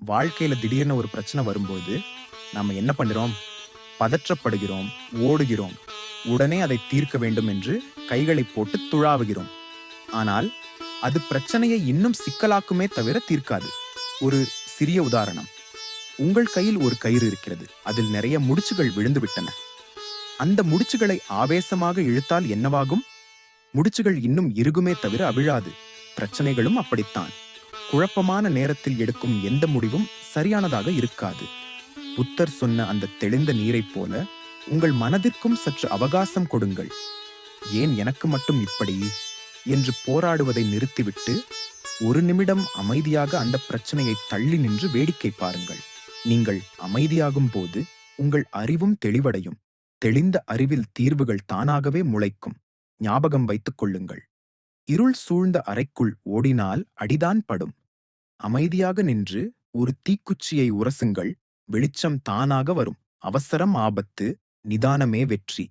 வாழ்க்கையில திடீர்னு ஒரு பிரச்சனை வரும்போது, நாம என்ன பண்ணுறோம்? பதற்றப்படுகிறோம், ஓடுகிறோம். உடனே அதை தீர்க்க வேண்டும் என்று கைகளைப் போட்டு துழாவுகிறோம். ஆனால், அது பிரச்சனையை இன்னும் சிக்கலாக்குமே தவிர தீர்க்காது. ஒரு சிறிய உதாரணம். உங்கள் கையில் ஒரு கயிறு இருக்கிறது. அதில் நிறைய முடிச்சுகள் விழுந்து விட்டன. அந்த முடிச்சுகளை ஆவேசமாக இழுத்தால் என்னவாகும்? முடிச்சுகள் இன்னும் இறுகுமே தவிர அவிழாது. பிரச்சனைகளும் அப்படித்தான். குழப்பமான நேரத்தில் எடுக்கும் எந்த முடிவும் சரியானதாக இருக்காது. புத்தர் சொன்ன அந்த தெளிந்த நீரைப் போல உங்கள் மனதிற்கும் சற்று அவகாசம் கொடுங்கள். ஏன் எனக்கு மட்டும் இப்படி என்று போராடுவதை நிறுத்திவிட்டு ஒரு நிமிடம் அமைதியாக அந்த பிரச்சனையை தள்ளி நின்று வேடிக்கை பாருங்கள். நீங்கள் அமைதியாகும் போது உங்கள் அறிவும் தெளிவடையும். தெளிந்த அறிவில் தீர்வுகள் தானாகவே முளைக்கும். ஞாபகம் வைத்துக் கொள்ளுங்கள். இருள் சூழ்ந்த அறைக்குள் ஓடினால் அடிதான் படும். அமைதியாக நின்று ஒரு தீக்குச்சியை உரசுங்கள். வெளிச்சம் தானாக வரும். அவசரம் ஆபத்து, நிதானமே வெற்றி.